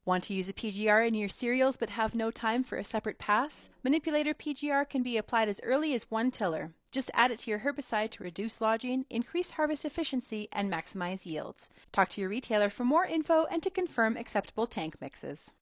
Want to use a PGR in your cereals but have no time for a separate pass? Manipulator PGR can be applied as early as one tiller. Just add it to your herbicide to reduce lodging, increase harvest efficiency, and maximize yields. Talk to your retailer for more info and to confirm acceptable tank mixes.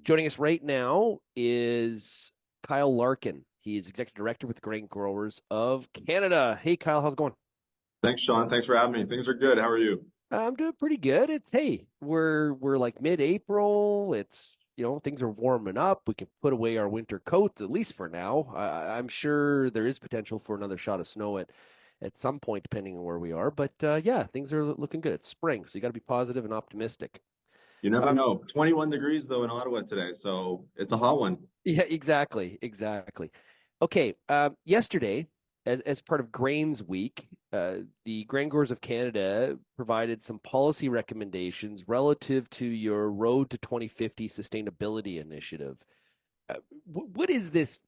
Joining us right now is Kyle Larkin. He is Executive Director with Grain Growers of Canada. Hey, Kyle, how's it going? Thanks, Sean. Thanks for having me. Things are good. How are you? I'm doing pretty good. We're like mid-April. Things are warming up. We can put away our winter coats at least for now. I'm sure there is potential for another shot of snow at some point, depending on where we are. But yeah, things are looking good. It's spring, so you got to be positive and optimistic. You never Um, know. 21 degrees though in Ottawa today, so it's a hot one. Yeah, exactly. Okay, yesterday, as part of Grains Week, the Grain Growers of Canada provided some policy recommendations relative to your Road to 2050 sustainability initiative. Uh, what is this?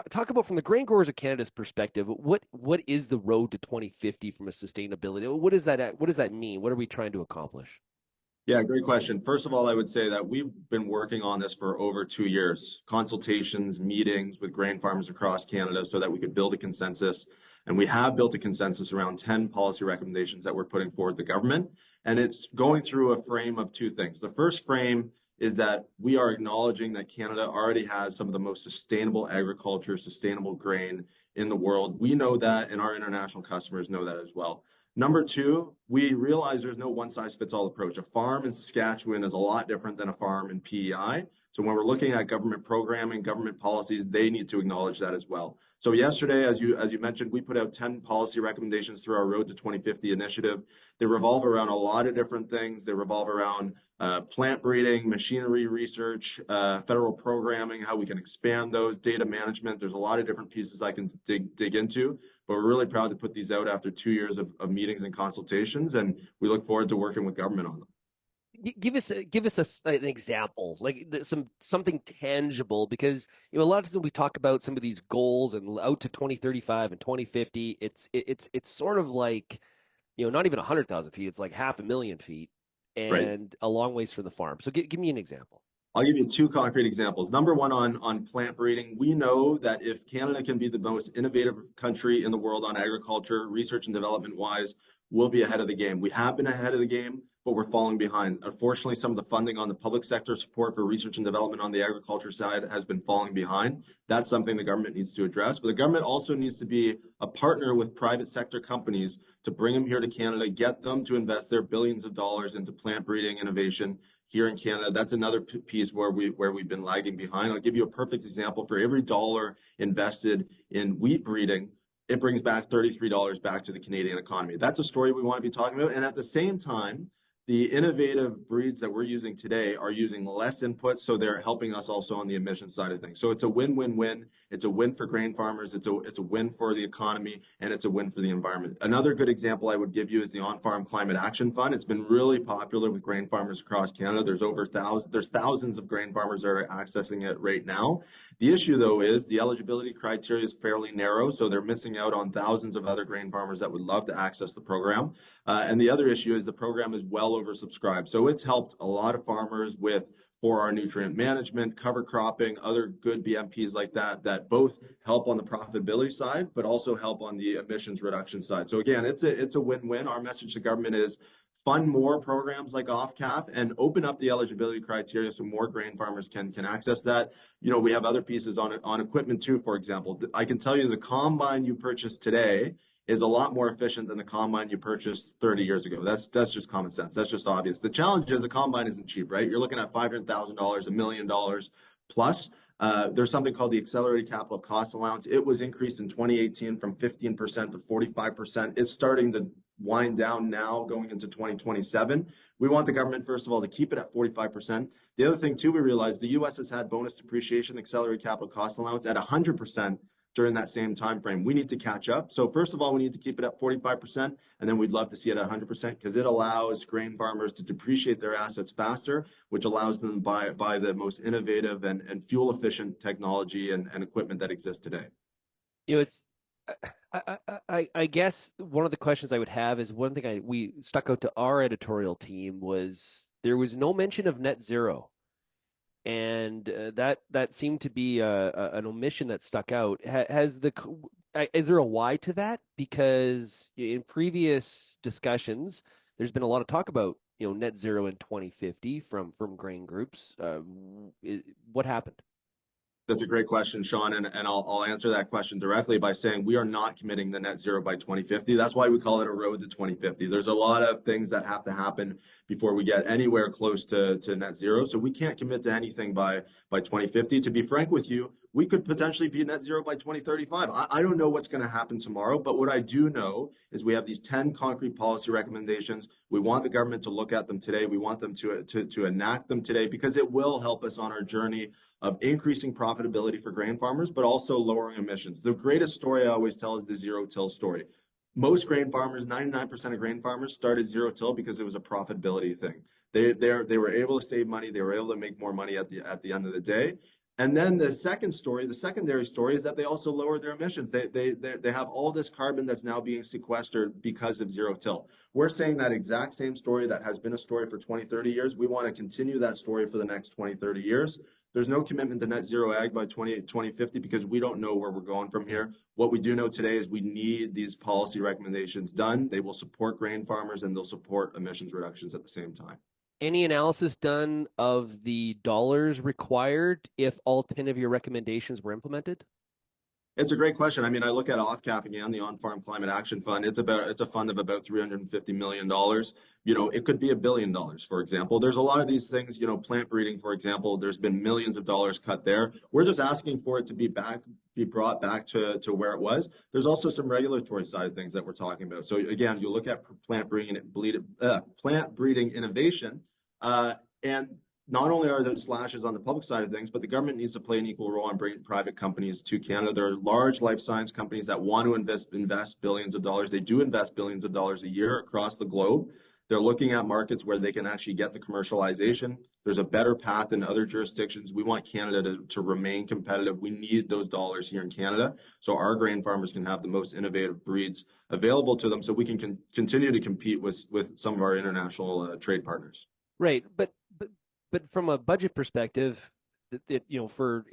Talk about from the Grain Growers of Canada's perspective. What is the Road to 2050 from a sustainability? What does that mean? What are we trying to accomplish? Yeah, great question. First of all, I would say that we've been working on this for over 2 years, consultations, meetings with grain farmers across Canada so that we could build a consensus. And we have built a consensus around 10 policy recommendations that we're putting forward to the government. And it's going through a frame of two things. The first frame is that we are acknowledging that Canada already has some of the most sustainable agriculture, sustainable grain in the world. We know that, and our international customers know that as well. Number two, we realize there's no one size fits all approach. A farm in Saskatchewan is a lot different than a farm in PEI. So when we're looking at government programming, government policies, they need to acknowledge that as well. So yesterday, as you mentioned, we put out 10 policy recommendations through our Road to 2050 initiative. They revolve around a lot of different things. They revolve around plant breeding, machinery research, federal programming, how we can expand those, data management. There's a lot of different pieces I can dig into. But we're really proud to put these out after 2 years of meetings and consultations, and we look forward to working with government on them. Give us an example, like something tangible, because a lot of times when we talk about some of these goals and out to 2035 and 2050, it's sort of like not even 100,000 feet, it's like 500,000 feet, Right. and a long ways from the farm. So give me an example. I'll give you two concrete examples. Number one, on plant breeding, we know that if Canada can be the most innovative country in the world on agriculture, research and development wise, we'll be ahead of the game. We have been ahead of the game, but we're falling behind. Unfortunately, some of the funding on the public sector support for research and development on the agriculture side has been falling behind. That's something the government needs to address. But the government also needs to be a partner with private sector companies to bring them here to Canada, get them to invest their billions of dollars into plant breeding innovation here in Canada. That's another piece where we've been lagging behind. I'll give you a perfect example. For every dollar invested in wheat breeding, it brings back $33 back to the Canadian economy. That's a story we want to be talking about. And at the same time, the innovative breeds that we're using today are using less input, so they're helping us also on the emission side of things. So it's a win-win-win. It's a win for grain farmers. It's a win for the economy, and it's a win for the environment. Another good example I would give you is the On-Farm Climate Action Fund. It's been really popular with grain farmers across Canada. There's thousands of grain farmers that are accessing it right now. The issue, though, is the eligibility criteria is fairly narrow, so they're missing out on thousands of other grain farmers that would love to access the program. And the other issue is the program is well oversubscribed. So it's helped a lot of farmers with 4R nutrient management, cover cropping, other good BMPs like that, that both help on the profitability side, but also help on the emissions reduction side. So again, it's a win-win. Our message to government is fund more programs like off-CAF and open up the eligibility criteria so more grain farmers can access that. We have other pieces on equipment too, for example. I can tell you the combine you purchased today is a lot more efficient than the combine you purchased 30 years ago. That's just common sense. That's just obvious. The challenge is a combine isn't cheap, right? You're looking at $500,000, $1 million plus. There's something called the accelerated capital cost allowance. It was increased in 2018 from 15% to 45%. It's starting to wind down now going into 2027. We want the government, first of all, to keep it at 45%. The other thing too, we realize the U.S. has had bonus depreciation, accelerated capital cost allowance at 100% during that same time frame. We need to catch up. So first of all, we need to keep it at 45%, and then we'd love to see it at 100% because it allows grain farmers to depreciate their assets faster, which allows them to buy the most innovative and fuel efficient technology and equipment that exists today. It's I guess one of the questions I would have is one thing we stuck out to our editorial team was there was no mention of net zero, and that seemed to be an omission that stuck out. Is there a why to that? Because in previous discussions, there's been a lot of talk about net zero in 2050 from grain groups. What happened? That's a great question, Sean, and I'll answer that question directly by saying we are not committing the net zero by 2050. That's why we call it a road to 2050. There's a lot of things that have to happen before we get anywhere close to net zero. So we can't commit to anything by 2050. To be frank with you, we could potentially be net zero by 2035. I don't know what's going to happen tomorrow, but what I do know is we have these 10 concrete policy recommendations. We want the government to look at them today. We want them to enact them today because it will help us on our journey of increasing profitability for grain farmers, but also lowering emissions. The greatest story I always tell is the zero till story. Most grain farmers, 99% of grain farmers started zero till because it was a profitability thing. They were able to save money. They were able to make more money at the end of the day. And then the secondary story is that they also lowered their emissions. They have all this carbon that's now being sequestered because of zero till. We're saying that exact same story that has been a story for 20, 30 years. We want to continue that story for the next 20, 30 years. There's no commitment to net zero ag by 2050 because we don't know where we're going from here. What we do know today is we need these policy recommendations done. They will support grain farmers and they'll support emissions reductions at the same time. Any analysis done of the dollars required if all 10 of your recommendations were implemented? It's a great question. I mean, I look at OFCAF again, the On-Farm Climate Action Fund. It's a fund of about $350 million. It could be $1 billion, for example. There's a lot of these things, plant breeding, for example, there's been millions of dollars cut there. We're just asking for it to be brought back to where it was. There's also some regulatory side of things that we're talking about. So again, you look at plant breeding innovation, and not only are there slashes on the public side of things, but the government needs to play an equal role on bringing private companies to Canada. There are large life science companies that want to invest billions of dollars. They do invest billions of dollars a year across the globe. They're looking at markets where they can actually get the commercialization. There's a better path in other jurisdictions. We want Canada to remain competitive. We need those dollars here in Canada so our grain farmers can have the most innovative breeds available to them so we can continue to compete with some of our international trade partners. Right, but from a budget perspective, for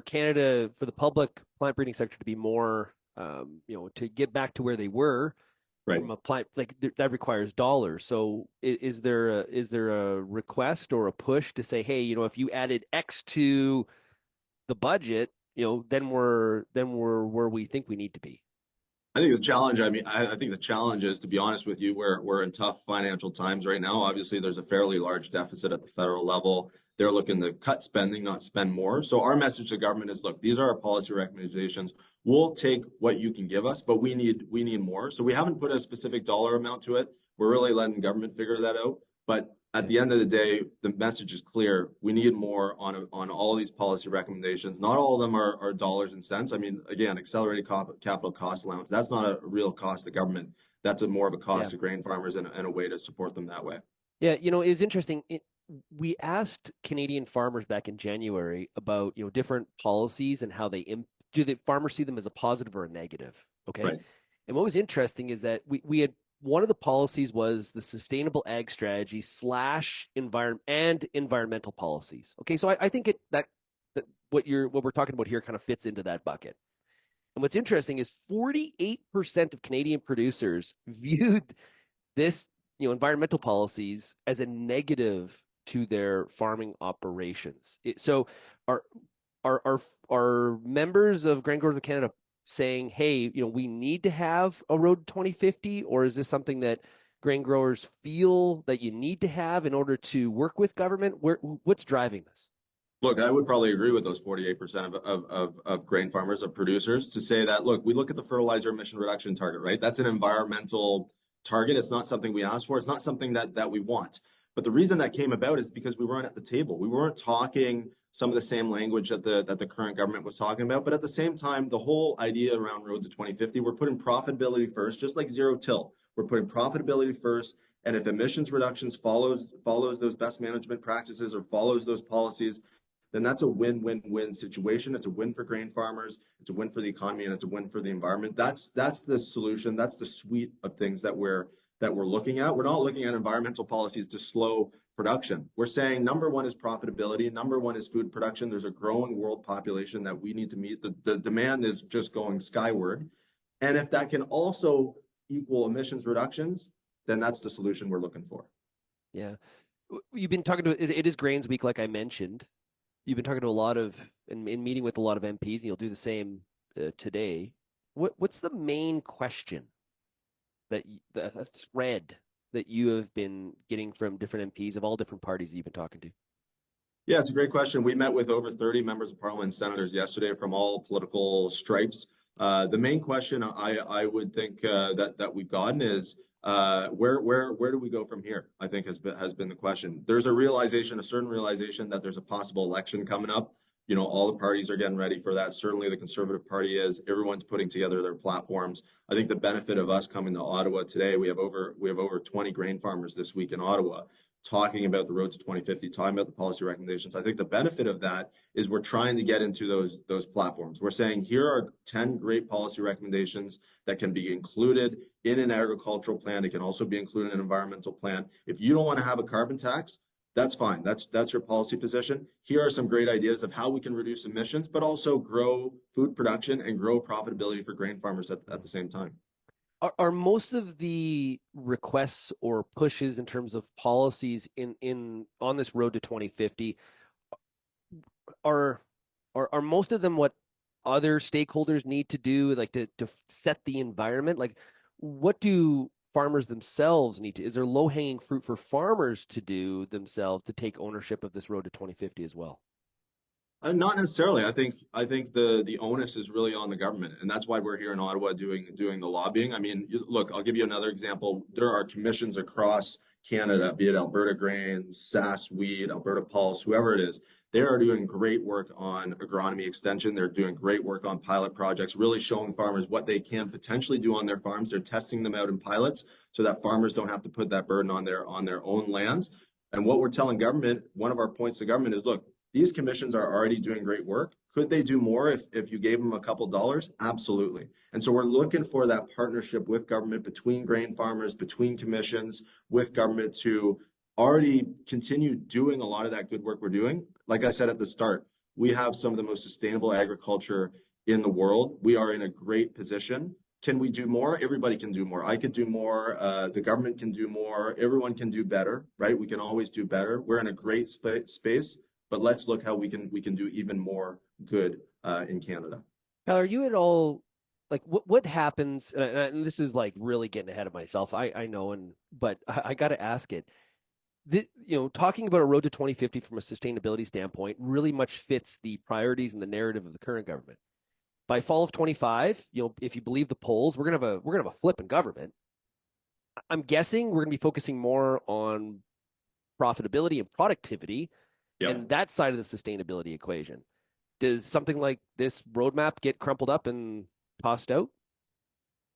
Canada, for the public plant breeding sector to be more, to get back to where they were, right, from a plant that requires dollars. So is there a request or a push to say, hey, if you added X to the budget, then we're where we think we need to be? I think the challenge, I think the challenge is, to be honest with you, we're in tough financial times right now. Obviously, there's a fairly large deficit at the federal level. They're looking to cut spending, not spend more. So our message to government is, look, these are our policy recommendations. We'll take what you can give us, but we need more. So we haven't put a specific dollar amount to it. We're really letting government figure that out. But at the end of the day, the message is clear. We need more on all these policy recommendations. Not all of them are dollars and cents. I mean, again, accelerated capital cost allowance, that's not a real cost to government. That's more of a cost to grain farmers and a way to support them that way. Yeah, it's interesting. We asked Canadian farmers back in January about, different policies and how do the farmers see them as a positive or a negative? Okay. Right. And what was interesting is that we had one of the policies was the sustainable ag strategy / environmental policies. Okay, so I think that what we're talking about here kind of fits into that bucket. And what's interesting is 48% of Canadian producers viewed this, environmental policies as a negative to their farming operations. So are members of Grain Growers of Canada saying, hey, we need to have a road to 2050, or is this something that grain growers feel that you need to have in order to work with government? What's driving this? Look, I would probably agree with those 48% of grain farmers, of producers, to say that, look, we look at the fertilizer emission reduction target, right? That's an environmental target. It's not something we asked for. It's not something that we want. But the reason that came about is because we weren't at the table. We weren't talking some of the same language that the current government was talking about. But at the same time, the whole idea around Road to 2050, we're putting profitability first, just like zero till. We're putting profitability first. And if emissions reductions follows those best management practices or follows those policies, then that's a win-win-win situation. It's a win for grain farmers, it's a win for the economy, and it's a win for the environment. That's the solution. That's the suite of things that we're looking at. We're not looking at environmental policies to slow production. We're saying number one is profitability, number one is food production. There's a growing world population that we need to meet. The demand is just going skyward. And if that can also equal emissions reductions, then that's the solution we're looking for. Yeah. You've been talking to, it is Grains Week, like I mentioned. You've been talking to a lot of, and meeting with a lot of MPs, and you'll do the same today. What's the main question a thread that you have been getting from different MPs of all different parties that you've been talking to? Yeah, it's a great question. We met with over 30 members of parliament and senators yesterday from all political stripes. The main question I would think that we've gotten is where do we go from here? I think has been the question. There's a certain realization that there's a possible election coming up. You know, all the parties are getting ready for that. Certainly the Conservative Party is. Everyone's putting together their platforms. I think the benefit of us coming to Ottawa today, we have over 20 grain farmers this week in Ottawa talking about the road to 2050, talking about the policy recommendations. I think the benefit of that is we're trying to get into those platforms. We're saying here are 10 great policy recommendations that can be included in an agricultural plan. It can also be included in an environmental plan. If you don't want to have a carbon tax, that's fine. That's your policy position. Here are some great ideas of how we can reduce emissions, but also grow food production and grow profitability for grain farmers at the same time. Are most of the requests or pushes in terms of policies on this road to 2050, are most of them what other stakeholders need to do, like to set the environment? Like, what do farmers themselves need to? Is there low-hanging fruit for farmers to do themselves to take ownership of this road to 2050 as well? Not necessarily. I think the onus is really on the government, and that's why we're here in Ottawa doing the lobbying. I mean, look, I'll give you another example. There are commissions across Canada, be it Alberta Grains, SAS Wheat, Alberta Pulse, whoever it is. They are doing great work on agronomy extension. They're doing great work on pilot projects, really showing farmers what they can potentially do on their farms. They're testing them out in pilots so that farmers don't have to put that burden on their own lands. And what we're telling government, one of our points to government is, look, these commissions are already doing great work. Could they do more if you gave them a couple dollars? Absolutely. And so we're looking for that partnership with government, between grain farmers, between commissions, with government to already continue doing a lot of that good work we're doing. Like I said at the start, we have some of the most sustainable agriculture in the world. We are in a great position. Can we do more? Everybody can do more. I could do more. The government can do more. Everyone can do better, right? We can always do better. We're in a great space. But let's look how we can do even more good in Canada. Kyle, are you at all like what happens? And this is like really getting ahead of myself. I know, but I got to ask it. Talking about a road to 2050 from a sustainability standpoint really much fits the priorities and the narrative of the current government. By fall of 25, if you believe the polls, we're gonna have a flip in government. I'm guessing we're gonna be focusing more on profitability and productivity. Yep. And that side of the sustainability equation. Does something like this roadmap get crumpled up and tossed out?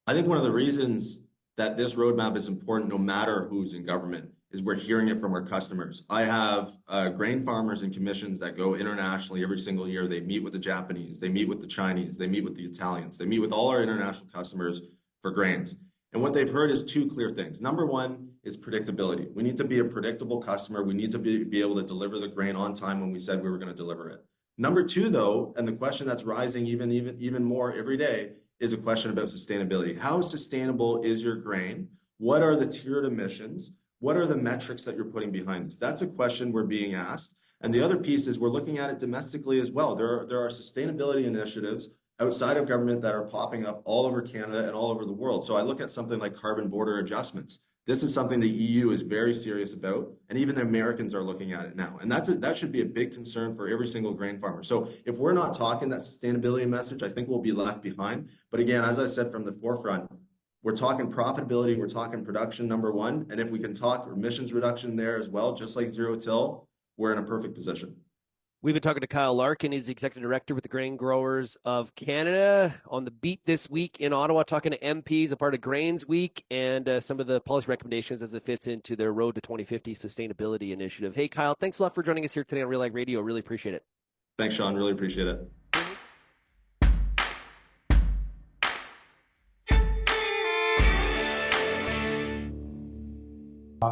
I think one of the reasons that this roadmap is important, no matter who's in government, is we're hearing it from our customers. I have grain farmers and commissions that go internationally every single year. They meet with the Japanese, they meet with the Chinese, they meet with the Italians, they meet with all our international customers for grains. And what they've heard is two clear things. Number one is predictability. We need to be a predictable customer. We need to be able to deliver the grain on time when we said we were going to deliver it. Number two, though, and the question that's rising even more every day, is a question about sustainability. How sustainable is your grain? What are the tiered emissions? What are the metrics that you're putting behind this? That's a question we're being asked. And the other piece is we're looking at it domestically as well. There are sustainability initiatives outside of government that are popping up all over Canada and all over the world. So I look at something like carbon border adjustments. This is something the EU is very serious about, and even the Americans are looking at it now. And that should be a big concern for every single grain farmer. So if we're not talking that sustainability message, I think we'll be left behind. But again, as I said from the forefront, we're talking profitability, we're talking production, number one. And if we can talk emissions reduction there as well, just like zero till, we're in a perfect position. We've been talking to Kyle Larkin. He's the executive director with the Grain Growers of Canada, on the beat this week in Ottawa, talking to MPs, a part of Grains Week, and some of the policy recommendations as it fits into their Road to 2050 sustainability initiative. Hey, Kyle, thanks a lot for joining us here today on Real Ag Radio. Really appreciate it. Thanks, Sean. Really appreciate it.